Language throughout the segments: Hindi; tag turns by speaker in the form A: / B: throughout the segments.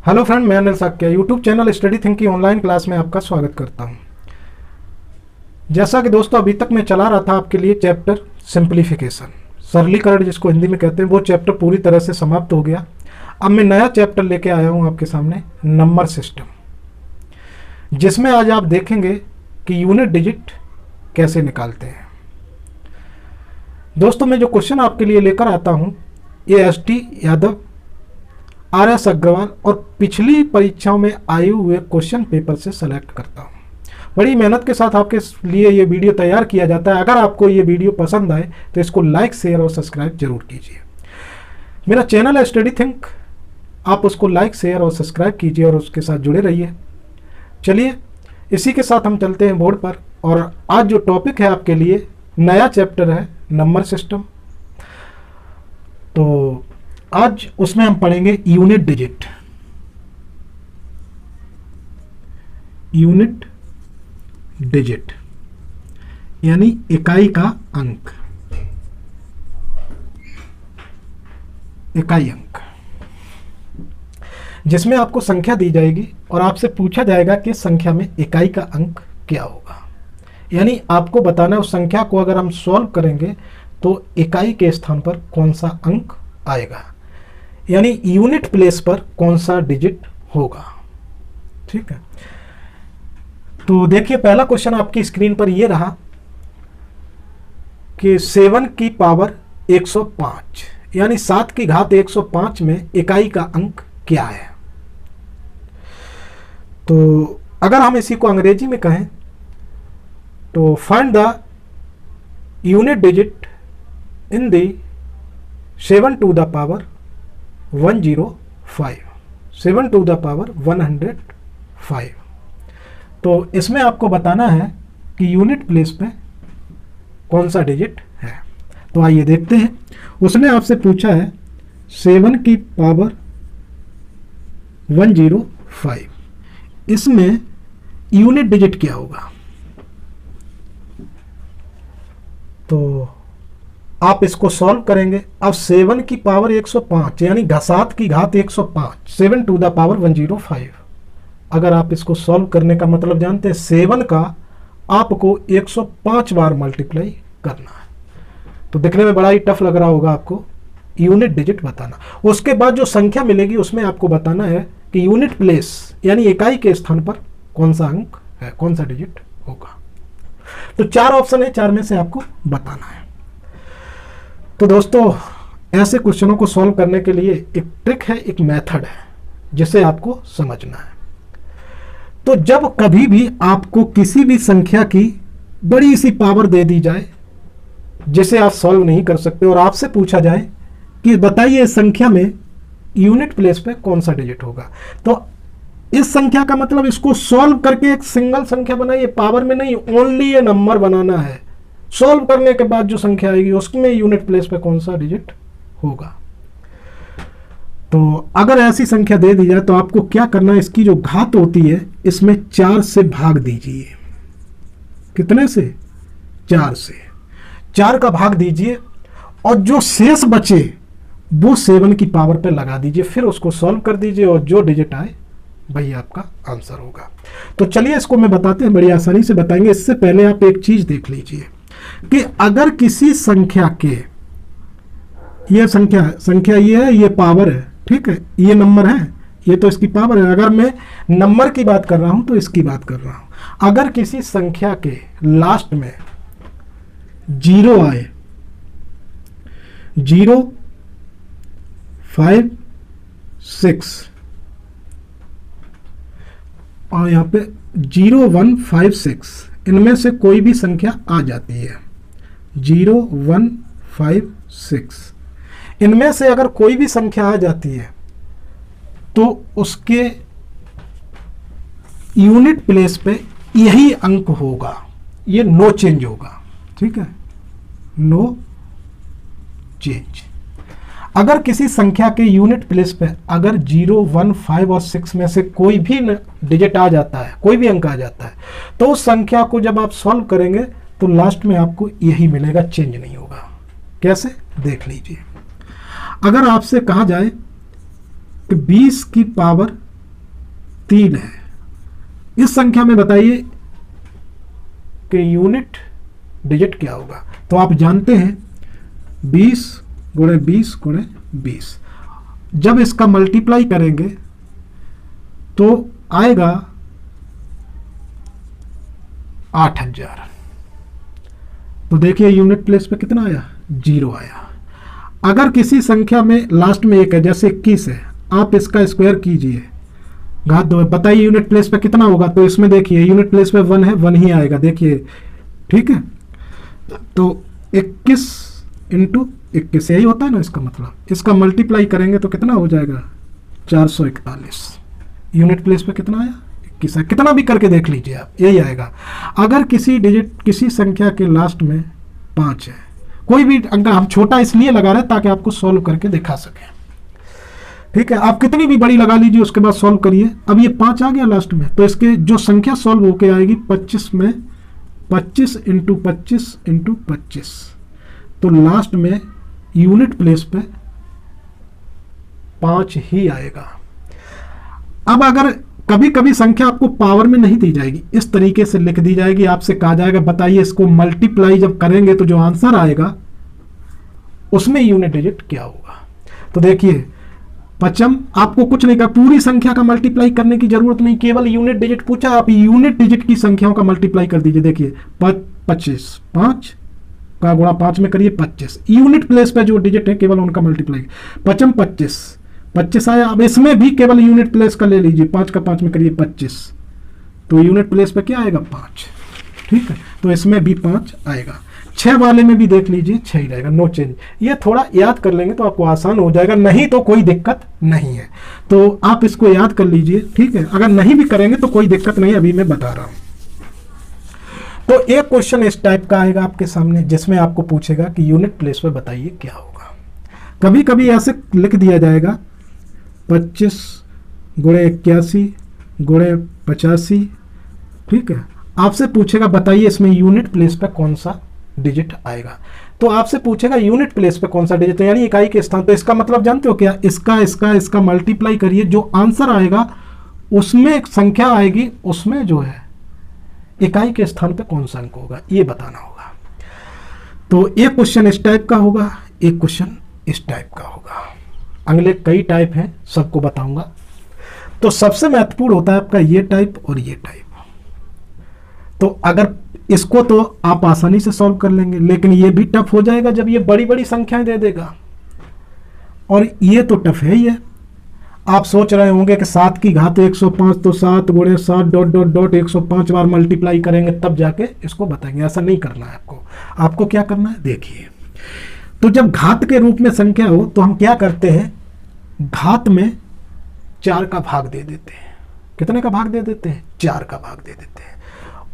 A: हेलो फ्रेंड, मैं Anil Sakya YouTube channel study think की ऑनलाइन क्लास में आपका स्वागत करता हूं। जैसा कि दोस्तों अभी तक मैं चला रहा था आपके लिए चैप्टर सिंप्लीफिकेशन, सरलीकरण जिसको हिंदी में कहते हैं, वो चैप्टर पूरी तरह से समाप्त हो गया। अब मैं नया चैप्टर लेके आया हूं आपके सामने, नंबर सिस्टम, जिसमें आज आप देखेंगे कि यूनिट डिजिट कैसे निकालते हैं। दोस्तों मैं जो क्वेश्चन आपके लिए लेकर आता हूं, ये ST यादव, RS अग्रवाल और पिछली परीक्षाओं में आए हुए क्वेश्चन पेपर से सेलेक्ट करता हूं। बड़ी मेहनत के साथ आपके लिए ये वीडियो तैयार किया जाता है। अगर आपको ये वीडियो पसंद आए तो इसको लाइक, शेयर और सब्सक्राइब जरूर कीजिए। मेरा चैनल है स्टडी थिंक, आप उसको लाइक, शेयर और सब्सक्राइब कीजिए और उसके साथ जुड़े रहिए। चलिए इसी के साथ हम चलते हैं बोर्ड पर। और आज जो टॉपिक है आपके लिए, नया चैप्टर है नंबर सिस्टम। तो आज उसमें हम पढ़ेंगे यूनिट डिजिट। यूनिट डिजिट यानी इकाई का अंक, इकाई अंक, जिसमें आपको संख्या दी जाएगी और आपसे पूछा जाएगा कि संख्या में इकाई का अंक क्या होगा। यानी आपको बताना है उस संख्या को अगर हम सॉल्व करेंगे तो इकाई के स्थान पर कौन सा अंक आएगा, यानी यूनिट प्लेस पर कौन सा डिजिट होगा। ठीक है, तो देखिए पहला क्वेश्चन आपकी स्क्रीन पर यह रहा कि 7 की पावर 105 यानी 7 की घात 105 में इकाई का अंक क्या है। तो अगर हम इसी को अंग्रेजी में कहें तो find the unit digit in the 7 to the power 105, 7 to the power 105। तो इसमें आपको बताना है कि यूनिट प्लेस पे कौन सा डिजिट है। तो आइए देखते हैं। उसने आपसे पूछा है 7 की पावर 105, इसमें यूनिट डिजिट क्या होगा। तो आप इसको सॉल्व करेंगे। अब 7 की पावर 105 यानी 7 की घात 105, 7 टू द पावर 105। अगर आप इसको सॉल्व करने का मतलब जानते हैं, 7 का आपको 105 बार मल्टीप्लाई करना है। तो दिखने में बड़ा ही टफ लग रहा होगा आपको यूनिट डिजिट बताना। उसके बाद जो संख्या मिलेगी उसमें आपको बताना है कि यूनिट प्लेस यानी इकाई के स्थान पर कौन सा अंक है, कौन सा डिजिट होगा। तो 4 ऑप्शन है, 4 में से आपको बताना है। तो दोस्तों ऐसे क्वेश्चनों को सॉल्व करने के लिए एक ट्रिक है, एक मेथड है, जिसे आपको समझना है। तो जब कभी भी आपको किसी भी संख्या की बड़ी सी पावर दे दी जाए जिसे आप सॉल्व नहीं कर सकते और आपसे पूछा जाए कि बताइए इस संख्या में यूनिट प्लेस पे कौन सा डिजिट होगा, तो इस संख्या का मतलब इसको सॉल्व करके एक सिंगल संख्या बनाइए, पावर में नहीं, ओनली ये नंबर बनाना है। सॉल्व करने के बाद जो संख्या आएगी उसमें यूनिट प्लेस पे कौन सा डिजिट होगा। तो अगर ऐसी संख्या दे दी जाए तो आपको क्या करना है, इसकी जो घात होती है इसमें 4 से भाग दीजिए। कितने से? 4 से। 4 का भाग दीजिए और जो शेष बचे वो 7 की पावर पे लगा दीजिए, फिर उसको सॉल्व कर दीजिए और जो डिजिट आए वही आपका आंसर होगा। तो चलिए इसको मैं बताते हैं, बड़ी आसानी से बताएंगे। इससे पहले आप एक चीज देख लीजिए कि अगर किसी संख्या के, ये संख्या ये है, ये पावर है, ठीक है, ये नंबर है, ये तो इसकी पावर है। अगर मैं नंबर की बात कर रहा हूं तो इसकी बात कर रहा हूं। अगर किसी संख्या के लास्ट में 0 आए, 0, 5, 6 और यहां पे 0, 1, 5, 6, इनमें से कोई भी संख्या आ जाती है, 0, 1, 5, 6, इनमें से अगर कोई भी संख्या आ जाती है तो उसके यूनिट प्लेस पे यही अंक होगा, ये नो चेंज होगा। ठीक है, नो चेंज। अगर किसी संख्या के यूनिट प्लेस पे अगर 0, 1, 5 और 6 में से कोई भी डिजिट आ जाता है, कोई भी अंक आ जाता है, तो उस संख्या को जब आप सॉल्व करेंगे तो लास्ट में आपको यही मिलेगा, चेंज नहीं होगा। कैसे? देख लीजिए। अगर आपसे कहा जाए कि 20 की पावर 3 है। इस संख्या में बताइए कि यूनिट डिजिट क्या होगा। तो आप जानते हैं 20 गुणे 20 गुणे 20, जब इसका मल्टीप्लाई करेंगे तो आएगा 8000। तो देखिए यूनिट प्लेस पे कितना आया, 0 आया। अगर किसी संख्या में लास्ट में 1 है, जैसे 21 है, आप इसका स्क्वायर कीजिए, घात 2 है, बताइए यूनिट प्लेस पे कितना होगा। तो इसमें देखिए यूनिट प्लेस पे 1 है, 1 ही आएगा, देखिए ठीक है। तो 21 इंटू 21 यही होता है ना इसका मतलब। इसका मल्टीप्लाई करेंगे तो कितना हो जाएगा, 441। यूनिट प्लेस पे कितना आया, 21 है। कितना भी करके देख लीजिए आप, यही आएगा। अगर किसी डिजिट, किसी संख्या के लास्ट में 5 है, कोई भी अंक, हम छोटा इसलिए लगा रहे हैं ताकि आपको सॉल्व करके दिखा सकें, ठीक है। आप कितनी भी बड़ी लगा लीजिए, उसके बाद सॉल्व करिए। अब ये 5 आ गया लास्ट में, तो इसके जो संख्या सॉल्व होके आएगी 25 में 25 इंटू 25 इंटू 25, तो लास्ट में यूनिट प्लेस पे 5 ही आएगा। अब अगर कभी कभी संख्या आपको पावर में नहीं दी जाएगी, इस तरीके से लिख दी जाएगी, आपसे कहा जाएगा बताइए इसको मल्टीप्लाई जब करेंगे तो जो आंसर आएगा उसमें यूनिट डिजिट क्या होगा। तो देखिए पचम, आपको कुछ नहीं कहा, पूरी संख्या का मल्टीप्लाई करने की जरूरत नहीं, केवल यूनिट डिजिट पूछा, आप यूनिट डिजिट की संख्याओं का मल्टीप्लाई कर दीजिए। देखिए 25, 5 का गुणा 5 में करिए 25, यूनिट प्लेस पे जो डिजिट है केवल उनका मल्टीप्लाई। पचम 25, 25 आया। अब इसमें भी केवल यूनिट प्लेस का ले लीजिए, 5 का 5 में करिए 25, तो यूनिट प्लेस पे क्या आएगा, 5, ठीक है। तो इसमें भी 5 आएगा। 6 वाले में भी देख लीजिए 6 ही रहेगा, नो चेंज। ये थोड़ा याद कर लेंगे तो आपको आसान हो जाएगा, नहीं तो कोई दिक्कत नहीं है। तो आप इसको याद कर लीजिए, ठीक है। अगर नहीं भी करेंगे तो कोई दिक्कत नहीं, अभी मैं बता रहा हूं। तो एक क्वेश्चन इस टाइप का आएगा आपके सामने, जिसमें आपको पूछेगा कि यूनिट प्लेस पे बताइए क्या होगा। कभी कभी ऐसे लिख दिया जाएगा 25 गुणे 81 गुणे 85, ठीक है। आपसे पूछेगा बताइए इसमें यूनिट प्लेस पे कौन सा डिजिट आएगा। तो आपसे पूछेगा यूनिट प्लेस पे कौन सा डिजिट, यानी इकाई के स्थान। तो इसका मतलब जानते हो क्या, इसका मल्टीप्लाई करिए, जो आंसर आएगा उसमें एक संख्या आएगी, उसमें जो है इकाई के स्थान पे कौन सा अंक होगा, ये बताना होगा। तो एक क्वेश्चन इस टाइप का होगा, एक क्वेश्चन इस टाइप का होगा। अगले कई टाइप हैं, सबको बताऊंगा। तो सबसे महत्वपूर्ण होता है आपका ये टाइप और ये टाइप। तो अगर इसको तो आप आसानी से सॉल्व कर लेंगे, लेकिन ये भी टफ हो जाएगा जब ये बड़ी बड़ी संख्याएं दे देगा, और ये तो टफ है ही है। आप सोच रहे होंगे कि 7 की घात 105, तो 7 गुणे 7 डॉट डॉट डॉट 105 बार मल्टीप्लाई करेंगे तब जाके इसको बताएंगे। ऐसा नहीं करना है आपको। आपको क्या करना है, देखिए। तो जब घात के रूप में संख्या हो तो हम क्या करते हैं, घात में 4 का भाग दे देते हैं। कितने का भाग दे देते हैं, 4 का भाग दे देते हैं।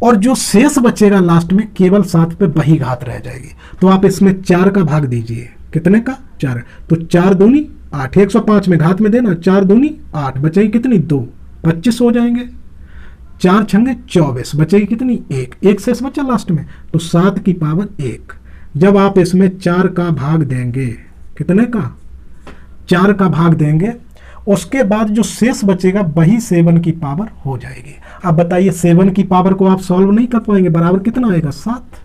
A: और जो शेष बचेगा लास्ट में केवल 7 पे वही घात रह जाएगी। तो आप इसमें 4 का भाग दीजिए, कितने का, 4। तो 4 दूनी 8, 105 में घात में देना, 4 दूनी 8, बचेगी कितनी, 2, 25 हो जाएंगे। 4 छंगे 24, बचेगी कितनी, 1 शेष बचा लास्ट में, तो 7 की पावर 1। जब आप इसमें 4 का भाग देंगे, कितने का, 4 का भाग देंगे, उसके बाद जो शेष बचेगा वही 7 की पावर हो जाएगी। अब बताइए 7 की पावर को आप सॉल्व नहीं कर पाएंगे, बराबर कितना आएगा, 7।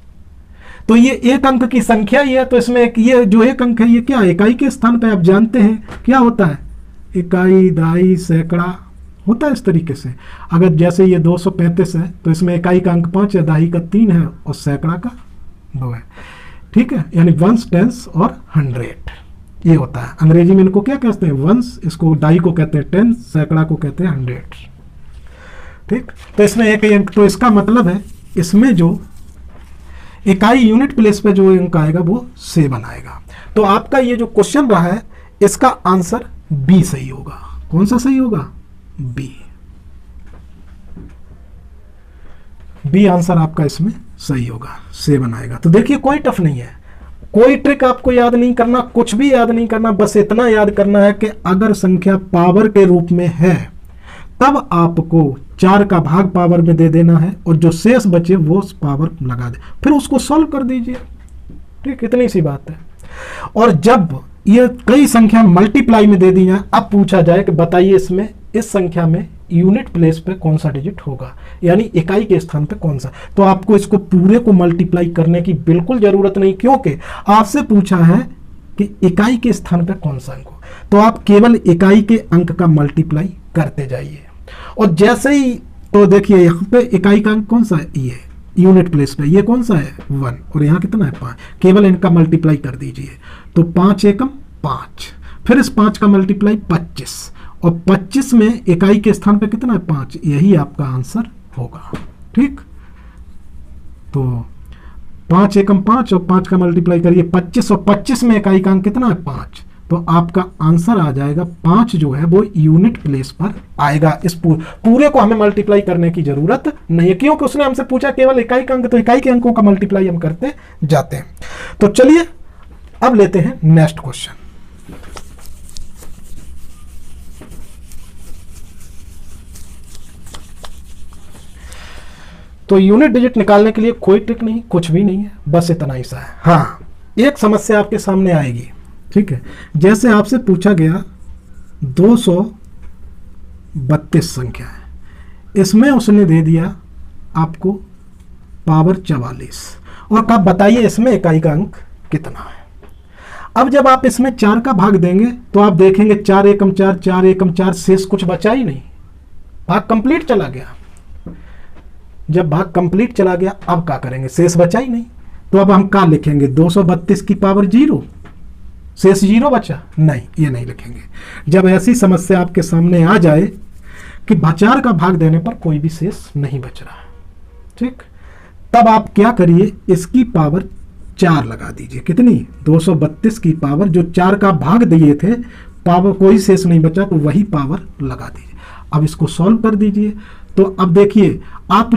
A: तो ये एक अंक की संख्या ही है, तो इसमें ये जो एक अंक है ये क्या, इकाई के स्थान पे आप जानते हैं क्या होता है, इकाई, दहाई, सैकड़ा होता है इस तरीके से। अगर जैसे ये 235 है तो इसमें इकाई का अंक 5 है, दहाई का 3 है और सैकड़ा का 2 है, ठीक है। यानी वंस, टेंस और 100 ये होता है। अंग्रेजी में इनको क्या कहते हैं, वंस, इसको दहाई को कहते हैं टेंस, सैकड़ा को कहते हैं 100, ठीक। तो इसमें एक अंक, तो इसका मतलब है इसमें जो इकाई यूनिट प्लेस पे जो अंक आएगा वो 7 आएगा। तो आपका ये जो क्वेश्चन रहा है इसका आंसर बी सही होगा। कौन सा सही होगा, बी आंसर आपका इसमें सही होगा, 7 आएगा। तो देखिए कोई टफ नहीं है, कोई ट्रिक आपको याद नहीं करना, कुछ भी याद नहीं करना, बस इतना याद करना है कि अगर संख्या पावर के रूप में है तब आपको 4 का भाग पावर में दे देना है और जो शेष बचे वो पावर लगा दे, फिर उसको सॉल्व कर दीजिए, ठीक, इतनी सी बात है। और जब ये कई संख्या मल्टीप्लाई में दे दी जाए, अब पूछा जाए कि बताइए इसमें, इस संख्या में यूनिट प्लेस पे कौन सा डिजिट होगा, यानी इकाई के स्थान पे कौन सा। तो आपको इसको पूरे को मल्टीप्लाई करने की बिल्कुल जरूरत नहीं, क्योंकि आपसे पूछा है कि इकाई के स्थान पे कौन सा अंक हो, तो आप केवल इकाई के अंक का मल्टीप्लाई करते जाइए। और जैसे ही, तो देखिए यहाँ पे इकाई का अंक कौन सा है, ये यूनिट प्लेस पे ये कौन सा है 1, और यहाँ कितना है 5, केवल इनका मल्टीप्लाई कर दीजिए। तो 5 एकम 5, फिर इस 5 का मल्टीप्लाई 25, और 25 में इकाई के स्थान पे कितना है 5, यही आपका आंसर होगा। ठीक, तो 5 एकम 5 और 5 का मल्टीप्लाई करिए 25, और 25 में इकाई का अंक कितना है 5, तो आपका आंसर आ जाएगा 5 जो है वो यूनिट प्लेस पर आएगा। इस पूरे को हमें मल्टीप्लाई करने की जरूरत नहीं है, क्योंकि उसने हमसे पूछा केवल इकाई का अंक, तो इकाई के अंकों का मल्टीप्लाई हम करते जाते हैं। तो चलिए अब लेते हैं नेक्स्ट क्वेश्चन। तो यूनिट डिजिट निकालने के लिए कोई ट्रिक नहीं, कुछ भी नहीं है, बस इतना ही सा है। हाँ, एक समस्या आपके सामने आएगी, ठीक है। जैसे आपसे पूछा गया 232 संख्या है, इसमें उसने दे दिया आपको पावर 44, और कब बताइए इसमें इकाई का अंक कितना है। अब जब आप इसमें 4 का भाग देंगे तो आप देखेंगे 4 एकम 4, 4 एकम 4, शेष कुछ बचा ही नहीं, भाग कंप्लीट चला गया। जब भाग कंप्लीट चला गया अब क्या करेंगे, शेष बचा ही नहीं, तो अब हम क्या लिखेंगे 232 की पावर 0, शेष 0 बचा, नहीं ये नहीं लिखेंगे। जब ऐसी समस्या आपके सामने आ जाए कि 4 का भाग देने पर कोई भी शेष नहीं बच रहा, ठीक, तब आप क्या करिए, इसकी पावर 4 लगा दीजिए। कितनी, 232 की पावर, जो 4 का भाग दिए थे, पावर कोई शेष नहीं बचा तो वही पावर लगा दीजिए। अब इसको सॉल्व कर दीजिए। तो अब देखिए, आप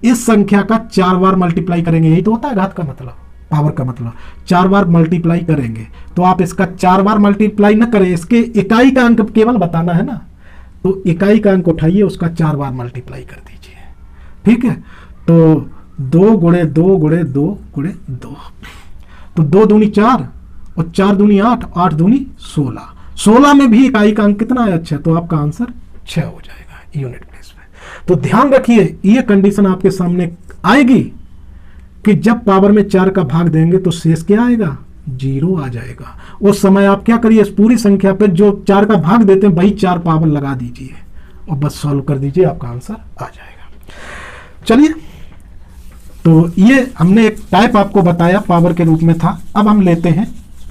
A: इस संख्या का 4 बार मल्टीप्लाई करेंगे, यही तो होता है घात का मतलब, पावर का मतलब, 4 बार मल्टीप्लाई करेंगे। तो आप इसका 4 बार मल्टीप्लाई न करें, इसके इकाई का अंक केवल बताना है ना, तो इकाई का अंक उठाइए, उसका 4 बार मल्टीप्लाई कर दीजिए। ठीक है, तो 2 गुणे 2 गुणे 2 गुणे 2, तो 2 दूनी 4 और 4 दूनी 8, 8 दूनी 16, 16 में भी इकाई का अंक कितना है, अच्छा, तो आपका आंसर 6 हो जाएगा यूनिट प्लेस में। तो ध्यान रखिए, ये कंडीशन आपके सामने आएगी कि जब पावर में 4 का भाग देंगे तो शेष क्या आएगा, 0 आ जाएगा। उस समय आप क्या करिए, इस पूरी संख्या पे जो 4 का भाग देते हैं वही 4 पावर लगा दीजिए और बस सॉल्व कर दीजिए, आपका आंसर आ जाएगा। चलिए, तो ये हमने एक टाइप आपको बताया, पावर के रूप में था। अब हम लेते हैं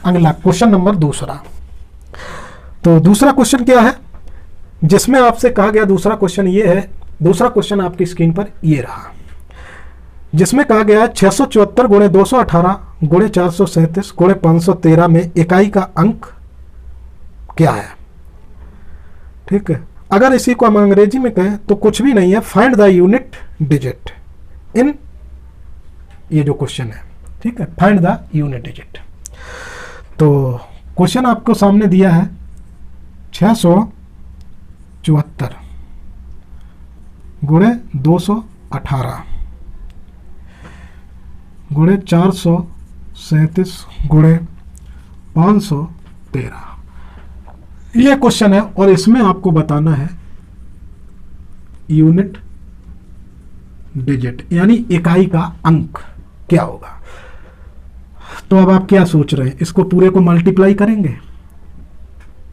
A: अगला क्वेश्चन नंबर दूसरा। तो दूसरा क्वेश्चन क्या है, जिसमें आपसे कहा गया, दूसरा क्वेश्चन ये है, दूसरा क्वेश्चन आपकी स्क्रीन पर ये रहा, जिसमें कहा गया 674 गुणे 218 गुणे 437 गुणे 513 में इकाई का अंक क्या है। ठीक है, अगर इसी को हम अंग्रेजी में कहें तो कुछ भी नहीं है, फाइंड द यूनिट डिजिट इन, ये जो क्वेश्चन है, ठीक है, फाइंड द यूनिट डिजिट। तो क्वेश्चन आपको सामने दिया है 674 गुणे 218 गुणे 437 गुणे 513, ये क्वेश्चन है, और इसमें आपको बताना है यूनिट डिजिट, यानी इकाई का अंक क्या होगा। तो अब आप क्या सोच रहे हैं, इसको पूरे को मल्टीप्लाई करेंगे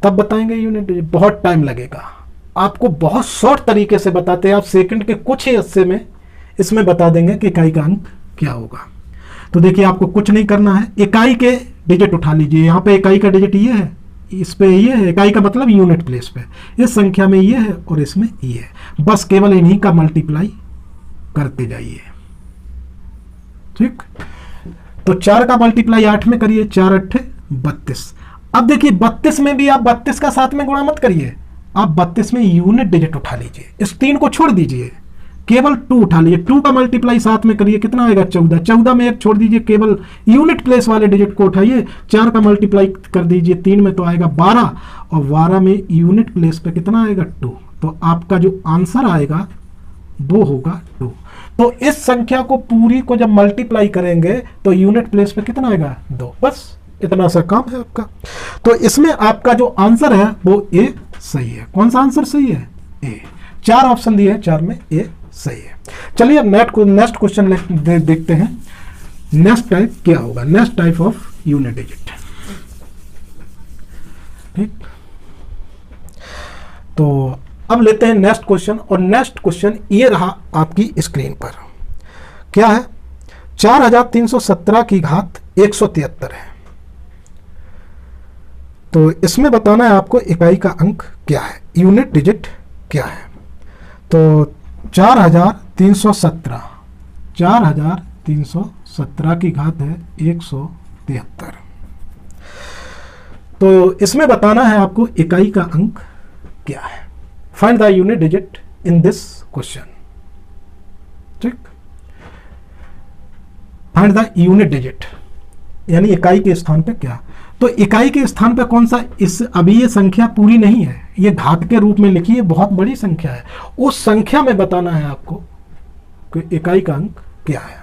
A: तब बताएंगे यूनिट डिजिट, बहुत टाइम लगेगा। आपको बहुत शॉर्ट तरीके से बताते हैं, आप सेकंड के कुछ ही हिस्से में इसमें बता देंगे कि इकाई का अंक क्या होगा। तो देखिए, आपको कुछ नहीं करना है, इकाई के डिजिट उठा लीजिए। यहाँ पे इकाई का डिजिट ये है, इस पे ये है, इकाई का मतलब यूनिट प्लेस पे, इस संख्या में ये है और इसमें ये है, बस केवल इन्हीं का मल्टीप्लाई करते जाइए। ठीक, तो 4 का मल्टीप्लाई 8 में करिए, 4 8 32। अब देखिए 32 में भी आप 32 का साथ में गुणा मत करिए, आप 32 में यूनिट डिजिट उठा लीजिए, इस 3 को छोड़ दीजिए, केवल 2 उठा लीजिए, 2 का मल्टीप्लाई साथ में करिए, कितना आएगा 14, 14 में 1 छोड़ दीजिए, केवल यूनिट प्लेस वाले डिजिट को उठाइए, 4 का मल्टीप्लाई कर दीजिए 3 में, तो आएगा 12, और 12 में यूनिट प्लेस पे कितना आएगा 2, तो आपका जो आंसर आएगा वो होगा 2। तो इस संख्या को पूरी को जब मल्टीप्लाई करेंगे तो यूनिट प्लेस पे कितना आएगा 2, बस इतना सा काम है आपका। तो इसमें आपका जो आंसर है वो ए सही है। कौन सा आंसर सही है, ए। 4 ऑप्शन दिए हैं, 4 में ए सही है। चलिए अब नेक्स्ट क्वेश्चन देखते हैं। नेक्स्ट टाइप क्या होगा, next type of unit digit. ठीक, तो अब लेते हैं नेक्स्ट क्वेश्चन, और नेक्स्ट क्वेश्चन ये रहा आपकी स्क्रीन पर। क्या है, 4317 की घात 173 है। तो इसमें बताना है आपको इकाई का अंक क्या है, यूनिट डिजिट क्या है। तो 4317 की घात है 173। तो इसमें बताना है आपको इकाई का अंक क्या है। Find the unit digit in this question. ठीक, फाइंड द यूनिट डिजिट यानी इकाई के स्थान पे क्या। तो इकाई के स्थान पे कौन सा, इस अभी ये संख्या पूरी नहीं है, ये घात के रूप में लिखी है, बहुत बड़ी संख्या है। उस संख्या में बताना है आपको कि इकाई का अंक क्या है।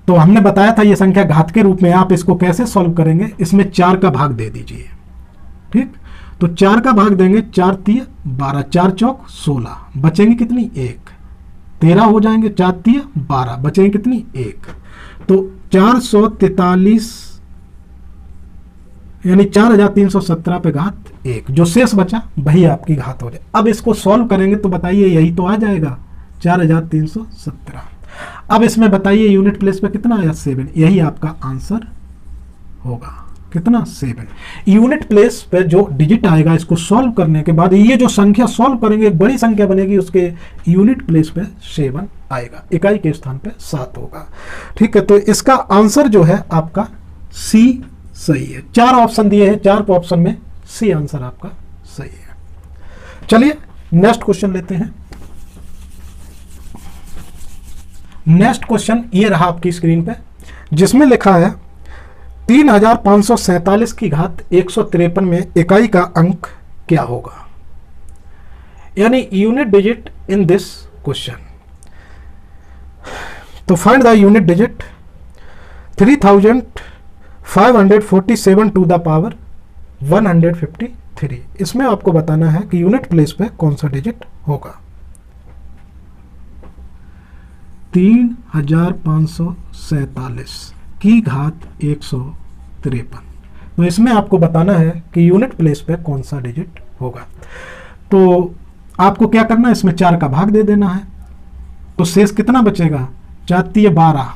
A: तो हमने बताया था ये संख्या घात के रूप में, आप इसको कैसे सॉल्व करेंगे, इसमें 4 का भाग दे दीजिए। ठीक, तो 4 का भाग देंगे, 4 तिया 12, 4 चौक 16, बचेंगे कितनी 1, 13 हो जाएंगे, 4 तिया 12, बचेंगे कितनी 1। तो 443 यानी 4317 पे घात 1, जो शेष बचा वही आपकी घात हो जाए। अब इसको सॉल्व करेंगे तो बताइए यही तो आ जाएगा 4317। अब इसमें बताइए यूनिट प्लेस पे कितना आया 7, यही आपका आंसर होगा। कितना 7। यूनिट प्लेस पे जो डिजिट आएगा इसको सॉल्व करने के बाद ये जो संख्या सॉल्व करेंगे एक बड़ी संख्या बनेगी, उसके यूनिट प्लेस पे 7 आएगा, इकाई के स्थान पे 7 होगा। ठीक है, तो इसका आंसर जो है आपका सी सही है। 4 ऑप्शन दिए हैं, 4 ऑप्शन में सी आंसर आपका सही है। चलिए नेक्स्ट क्वेश्चन लेते हैं। नेक्स्ट क्वेश्चन ये रहा आपकी स्क्रीन पे, जिसमें लिखा है 3547 की घात 153 में इकाई का अंक क्या होगा, यानी unit digit in this question. तो find the unit digit 3547 to the power 153। इसमें आपको बताना है कि यूनिट प्लेस पे कौन सा डिजिट होगा। 3547 की घात 153, तो इसमें आपको बताना है कि यूनिट प्लेस पे कौन सा डिजिट होगा। तो आपको क्या करना है, इसमें 4 का भाग दे देना है, तो शेष कितना बचेगा, 4 तिया 12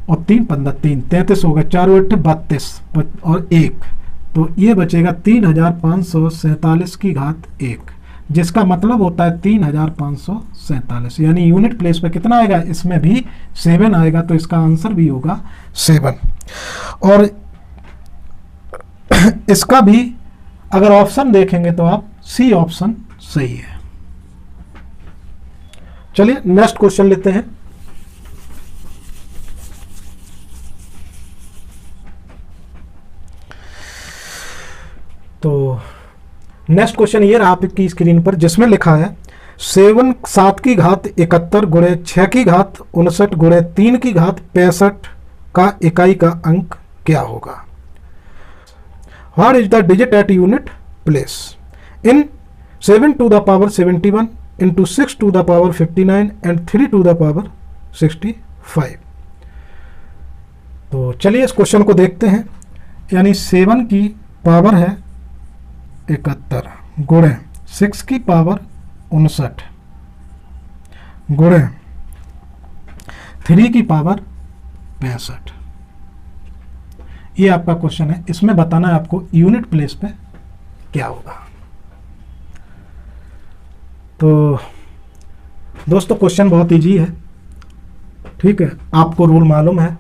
A: और 3 15 3 33 होगा, 4 8 32 और 1, तो ये बचेगा 3547 की घात 1, जिसका मतलब होता है 3547, यानी यूनिट प्लेस पे कितना आएगा, इसमें भी 7 आएगा, तो इसका आंसर भी होगा 7। और इसका भी अगर ऑप्शन देखेंगे तो आप सी ऑप्शन सही है। चलिए नेक्स्ट क्वेश्चन लेते हैं। तो नेक्स्ट क्वेश्चन ये रहा आपकी स्क्रीन पर, जिसमें लिखा है 7 की घात 71 गुणे 6 की घात 59 गुणे 3 की घात 65 का इकाई का अंक क्या होगा। What is the digit at unit place in 7 to the power 71 into 6 to the power 59 and 3 to the power 65। तो चलिए इस क्वेश्चन को देखते हैं। यानी 7 की पावर है 71 गुणे 6 की पावर 59 गुणे 3 की पावर 65। ये आपका क्वेश्चन है। इसमें बताना है आपको यूनिट प्लेस पे क्या होगा। तो दोस्तों क्वेश्चन बहुत इजी है, ठीक है। आपको रूल मालूम है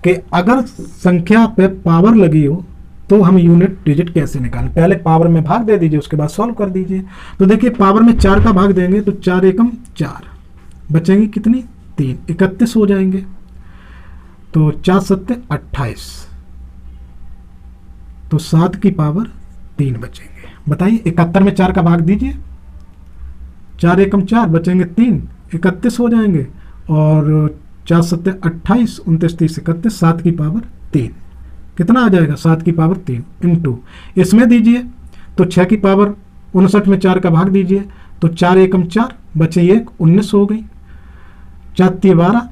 A: कि अगर संख्या पे पावर लगी हो तो हम यूनिट डिजिट कैसे निकालें। पहले पावर में भाग दे दीजिए, उसके बाद सॉल्व कर दीजिए। तो देखिए पावर में 4 का भाग देंगे तो 4 एकम 4, बचेंगे कितनी 3, 31 हो जाएंगे। तो 4 सत्ते 28, तो 7 की पावर 3 बचेंगे। बताइए 71 में 4 का भाग दीजिए, 4 एकम 4, बचेंगे 3, 31 हो जाएंगे। और 4 सत्ते 28, 29 30 31, 7 की पावर 3 कितना आ जाएगा, 7 की पावर 3 इंटू इसमें दीजिए तो 6 की पावर 59 में 4 का भाग दीजिए, तो 4 एकम 4 बचे 1, 19 हो गई। 4 तिये 12,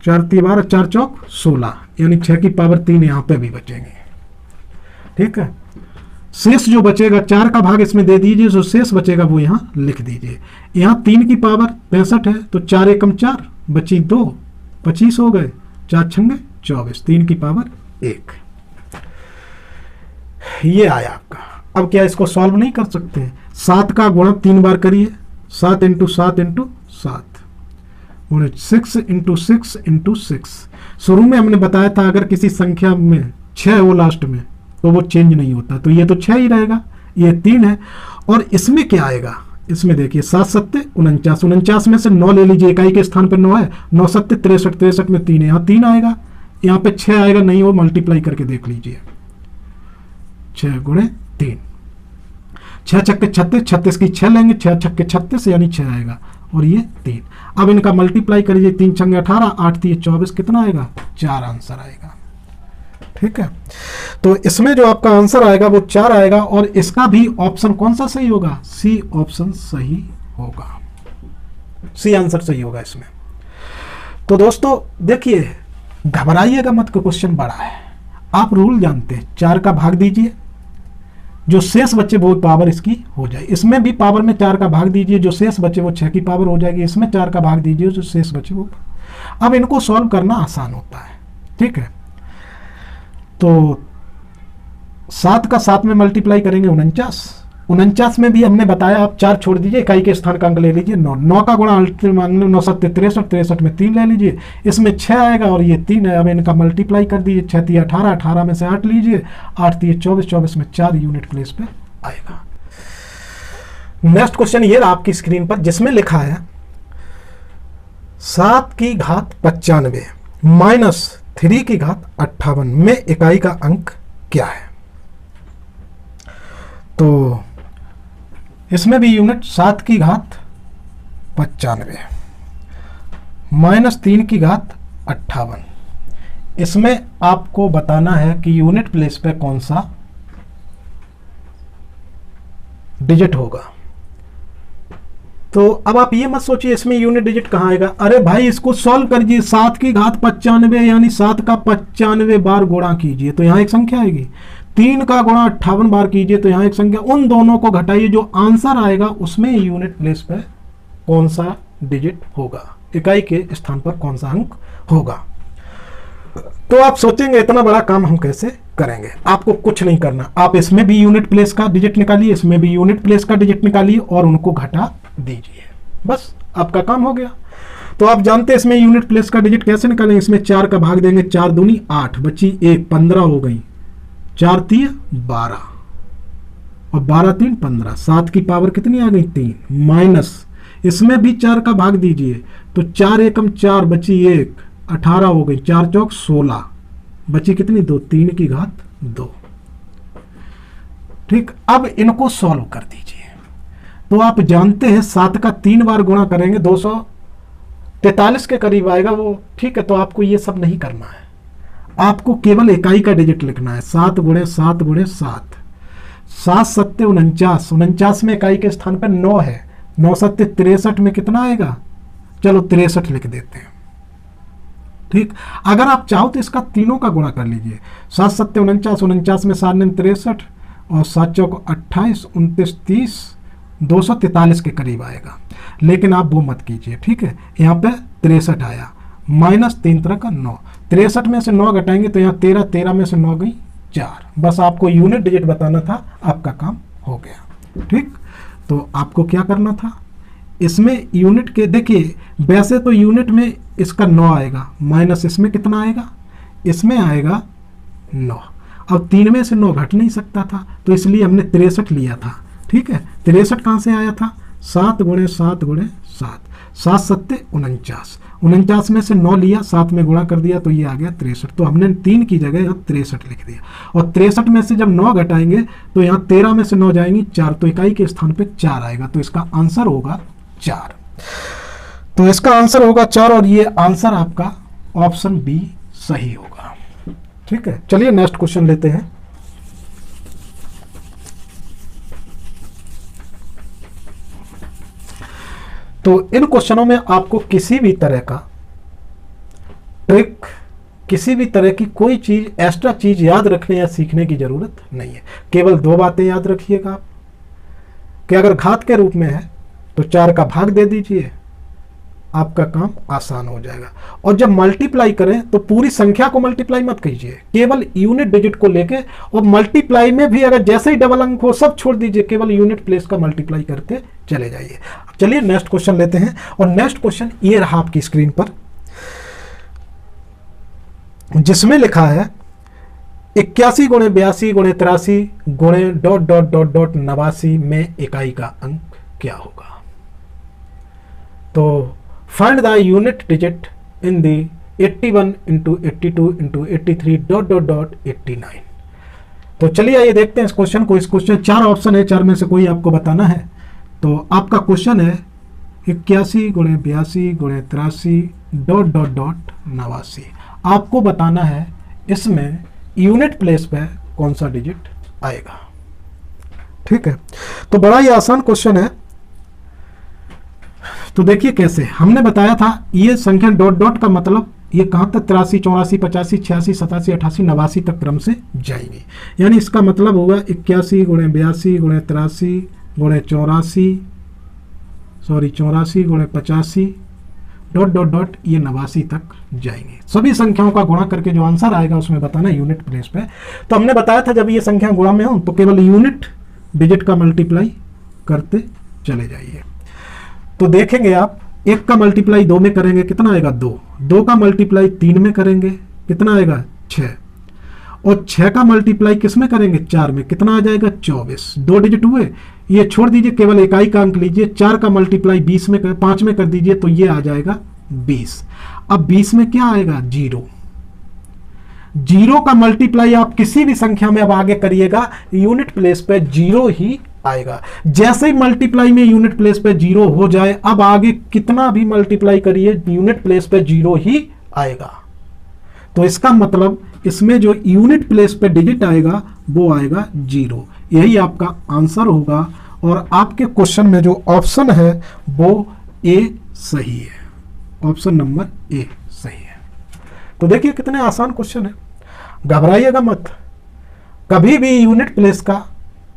A: 4 तिये 12, 4 चौक 16, यानी 6 की पावर 3 यहाँ पे भी बचेंगे। ठीक है, शेष जो बचेगा 4 का भाग इसमें दे दीजिए, जो शेष बचेगा वो यहाँ लिख दीजिए। यहाँ 3 की पावर 65 है, तो 4 एकम 4 बची 2, 25 हो गए, 4 छंगे 24, 3 की पावर 1। ये आया आपका। अब क्या इसको सॉल्व नहीं कर सकते? 7 का गुणा 3 बार करिए, 7 इंटू 7 इंटू 7, 6 इंटू 6 इंटू 6। शुरू में हमने बताया था अगर किसी संख्या में 6 हो लास्ट में तो वो चेंज नहीं होता, तो ये तो 6 ही रहेगा, ये 3 है। और इसमें क्या आएगा? इसमें देखिए 7 सत्ते 49, 49 में से 9 ले लीजिए, इकाई के स्थान पर 9 है, 9 सत्ते 63, 63 में 3 है, यहाँ 3 आएगा, यहाँ पे 6 आएगा नहीं, वो मल्टीप्लाई करके देख लीजिए, 6 गुणे 3, 6 छक्के 36, 36 की 6 लेंगे, 6 छक्के 36 यानी 6 आएगा, और ये 3। अब इनका मल्टीप्लाई करिए, 3 छंगे 18, 8 तिये 24, कितना आएगा? 4 आंसर आएगा। ठीक है, तो इसमें जो आपका आंसर आएगा वो 4 आएगा, और इसका भी ऑप्शन कौन सा सही होगा? सी ऑप्शन सही होगा, सी आंसर सही होगा इसमें। तो दोस्तों देखिए, घबराइएगा मत, क्वेश्चन बड़ा है, आप रूल जानते हैं, 4 का भाग दीजिए, जो शेष बचे वो पावर इसकी हो जाए, इसमें भी पावर में 4 का भाग दीजिए, जो शेष बचे वो 6 की पावर हो जाएगी, इसमें 4 का भाग दीजिए, जो शेष बचे वो। अब इनको सॉल्व करना आसान होता है। ठीक है, तो 7 का 7 में मल्टीप्लाई करेंगे 49, 49 में भी हमने बताया आप 4 छोड़ दीजिए, इकाई के स्थान का अंक ले लीजिए 9, 9 का गुणा 9 सत्ते 63, 63 में 3 ले लीजिए, इसमें 6 आएगा और ये 3 है। अब इनका मल्टीप्लाई कर दीजिए, 6 तिये 18, 18 में से 8 लीजिए, 8 तिये 24, 24 में 4 यूनिट प्लेस पे आएगा। नेक्स्ट क्वेश्चन ये आपकी स्क्रीन पर, जिसमें लिखा है 7 की घात 95 माइनस 3 की घात 58 में इकाई का अंक क्या है? तो इसमें भी यूनिट 7 की घात 95 माइनस 3 की घात 58, इसमें आपको बताना है कि यूनिट प्लेस पे कौन सा डिजिट होगा। तो अब आप ये मत सोचिए इसमें यूनिट डिजिट कहाँ आएगा, अरे भाई इसको सॉल्व करिए, 7 की घात 95 यानी 7 का 95 बार गुणा कीजिए तो यहाँ एक संख्या आएगी, 3 का गुणा 58 बार कीजिए तो यहाँ एक संख्या, उन दोनों को घटाइए, जो आंसर आएगा उसमें यूनिट प्लेस पे कौन सा डिजिट होगा, इकाई के स्थान पर कौन सा अंक होगा। तो आप सोचेंगे इतना बड़ा काम हम कैसे करेंगे? आपको कुछ नहीं करना, आप इसमें भी यूनिट प्लेस का डिजिट निकालिए, इसमें भी यूनिट प्लेस का डिजिट निकालिए और उनको घटा दीजिए, बस आपका काम हो गया। तो आप जानते हैं इसमें यूनिट प्लेस का डिजिट कैसे निकालेंगे, इसमें 4 का भाग देंगे, 4 दूनी 8, बची 1, 15 हो गई, 4 तिये 12 और 12 3 15, 7 की पावर कितनी आ गई? 3, माइनस इसमें भी 4 का भाग दीजिए, तो 4 एकम 4 बची 1, 18 हो गई, 4 चौक 16, बची कितनी? 2, 3 की घात 2। ठीक, अब इनको सॉल्व कर दीजिए। तो आप जानते हैं 7 का 3 बार गुणा करेंगे 243 के करीब आएगा वो। ठीक है, तो आपको ये सब नहीं करना है, आपको केवल इकाई का डिजिट लिखना है, 7 गुणे 7 गुणे 7, 7 सत्ते 49, 49 में इकाई के स्थान पर 9 है, 9 सत्ते 63 में कितना आएगा? चलो 63 लिख देते हैं। ठीक, अगर आप चाहो तो इसका तीनों का गुणा कर लीजिए, 7 सत्ते 49, 49 में 7 63 और 7 चौक 28, 29 30, 243 के करीब आएगा, लेकिन आप वो मत कीजिए। ठीक है, यहाँ पे 63 आया, माइनस 3 तरह का 9, 63 में से 9 घटाएंगे तो यहाँ 13, 13 में से 9 गई 4, बस आपको यूनिट डिजिट बताना था, आपका काम हो गया। ठीक, तो आपको क्या करना था, इसमें यूनिट के देखिए, वैसे तो यूनिट में इसका 9 आएगा, माइनस इसमें कितना आएगा? इसमें आएगा 9। अब 3 में से 9 घट नहीं सकता था, तो इसलिए हमने 63 लिया था। ठीक है, 63 कहाँ से आया था? 7 गुणे 7 गुणे 7, 7 सत्ते 49, 49 में से 9 लिया, 7 में गुणा कर दिया तो ये आ गया 63। तो हमने 3 की जगह यहाँ 63 लिख दिया, और 63 में से जब 9 घटाएंगे तो यहाँ 13 में से 9 जाएंगी 4, तो इकाई के स्थान पे 4 आएगा, तो इसका आंसर होगा 4। तो इसका आंसर होगा 4 और ये आंसर आपका ऑप्शन बी सही होगा। ठीक है, चलिए नेक्स्ट क्वेश्चन लेते हैं। तो इन क्वेश्चनों में आपको किसी भी तरह का ट्रिक, किसी भी तरह की कोई चीज, एक्स्ट्रा चीज याद रखने या सीखने की जरूरत नहीं है। केवल दो बातें याद रखिएगा आप कि अगर घात के रूप में है तो 4 का भाग दे दीजिए, आपका काम आसान हो जाएगा। और जब मल्टीप्लाई करें तो पूरी संख्या को मल्टीप्लाई मत कीजिए, केवल यूनिट डिजिट को लेके, और मल्टीप्लाई में भी अगर जैसे ही डबल अंक हो सब छोड़ दीजिए, केवल यूनिट प्लेस का मल्टीप्लाई करते चले जाइए। चलिए नेक्स्ट क्वेश्चन लेते हैं। और नेक्स्ट क्वेश्चन ये रहा आपकी स्क्रीन पर, जिसमें लिखा है 81 गुणे 82 गुणे 83 गुणे डॉट डॉट डॉट डॉट 89 में इकाई का अंक क्या होगा। तो find the unit digit in the 81 into 82 into 83 dot dot dot 89। तो चलिए आइए देखते हैं इस क्वेश्चन को। इस क्वेश्चन 4 ऑप्शन है, 4 में से कोई आपको बताना है। तो आपका क्वेश्चन है 81 गुणे 82 गुणे 83 डॉट डॉट डॉट 89। आपको बताना है इसमें यूनिट प्लेस पे कौन सा डिजिट आएगा। ठीक है, तो बड़ा ही आसान क्वेश्चन है। तो देखिए कैसे हमने बताया था, ये संख्या डॉट डॉट का मतलब ये कहां तक 83 84 85 86 87 88 89 तक क्रम से जाएंगे। यानी इसका मतलब होगा 81 गुणे 82 गुणे 83 गुणे 84 गुणे 85 डॉट डॉट डॉट ये 89 तक जाएंगे। सभी संख्याओं का गुणा करके जो आंसर आएगा उसमें बताना यूनिट प्लेस पे। तो हमने बताया था जब ये संख्या गुणा में हो तो केवल यूनिट डिजिट का मल्टीप्लाई करते चले जाइए। तो देखेंगे आप, 1 का मल्टीप्लाई 2 में करेंगे कितना आएगा 2, 2 का मल्टीप्लाई 3 में करेंगे कितना आएगा 6, और 6 का मल्टीप्लाई किस में करेंगे 4 में, कितना आ जाएगा 24। 2 डिजिट हुए, ये छोड़ दीजिए, केवल इकाई का अंक लीजिए। 4 का मल्टीप्लाई 5 में कर दीजिए तो ये आ जाएगा 20। अब 20 में क्या आएगा 0। 0 का मल्टीप्लाई आप किसी भी संख्या में अब आगे करिएगा, यूनिट प्लेस पे 0 ही आएगा। जैसे ही मल्टीप्लाई में यूनिट प्लेस पे 0 हो जाए, अब आगे कितना भी मल्टीप्लाई करिए यूनिट प्लेस पे 0 ही आएगा। तो इसका मतलब इसमें जो यूनिट प्लेस पे डिजिट आएगा वो आएगा 0। यही आपका आंसर होगा। और आपके क्वेश्चन में जो ऑप्शन है वो ए सही है, ऑप्शन नंबर ए सही है। तो देखिए कितने आसान क्वेश्चन है, घबराइएगा मत। कभी भी यूनिट प्लेस का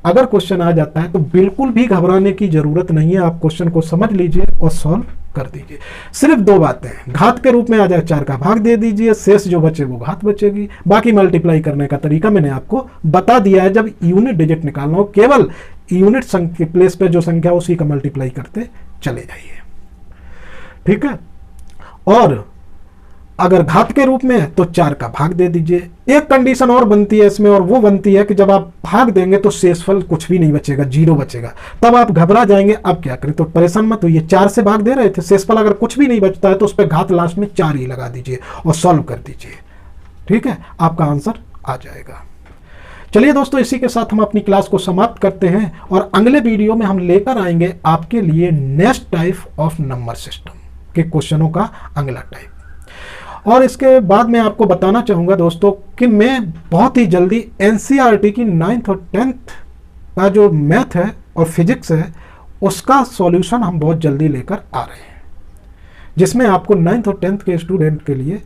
A: अगर क्वेश्चन आ जाता है तो बिल्कुल भी घबराने की जरूरत नहीं है। आप क्वेश्चन को समझ लीजिए और सॉल्व कर दीजिए। सिर्फ 2 बातें, घात के रूप में आ जाए 4 का भाग दे दीजिए, शेष जो बचे वो घात बचेगी। बाकी मल्टीप्लाई करने का तरीका मैंने आपको बता दिया है। जब यूनिट डिजिट निकालना हो केवल यूनिट संख्या प्लेस पे जो संख्या उसी का मल्टीप्लाई करते चले जाइए। ठीक है, और अगर घात के रूप में है तो 4 का भाग दे दीजिए। एक कंडीशन और बनती है इसमें, और वो बनती है कि जब आप भाग देंगे तो शेषफल कुछ भी नहीं बचेगा, 0 बचेगा। तब आप घबरा जाएंगे, अब क्या करें। तो परेशान मत होइए, 4 से भाग दे रहे थे, शेषफल अगर कुछ भी नहीं बचता है तो उस पर घात लास्ट में 4 ही लगा दीजिए और सॉल्व कर दीजिए। ठीक है, आपका आंसर आ जाएगा। चलिए दोस्तों, इसी के साथ हम अपनी क्लास को समाप्त करते हैं और अगले वीडियो में हम लेकर आएंगे आपके लिए next type of number system के क्वेश्चनों का अगला टाइप। और इसके बाद मैं आपको बताना चाहूँगा दोस्तों कि मैं बहुत ही जल्दी एनसीईआरटी की 9th और 10th का जो मैथ है और फिजिक्स है उसका सॉल्यूशन हम बहुत जल्दी लेकर आ रहे हैं, जिसमें आपको 9th और 10th के स्टूडेंट के लिए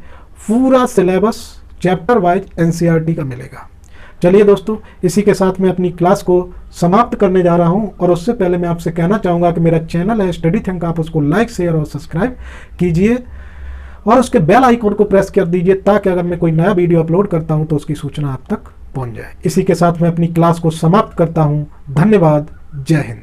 A: पूरा सिलेबस चैप्टर वाइज एनसीईआरटी का मिलेगा। चलिए दोस्तों, इसी के साथ मैं अपनी क्लास को समाप्त करने जा रहा हूं। और उससे पहले मैं आपसे कहना चाहूँगा कि मेरा चैनल है स्टडी थिंक, आप उसको लाइक शेयर और सब्सक्राइब कीजिए और उसके बेल आइकन को प्रेस कर दीजिए ताकि अगर मैं कोई नया वीडियो अपलोड करता हूं तो उसकी सूचना आप तक पहुंच जाए। इसी के साथ मैं अपनी क्लास को समाप्त करता हूं। धन्यवाद। जय हिंद।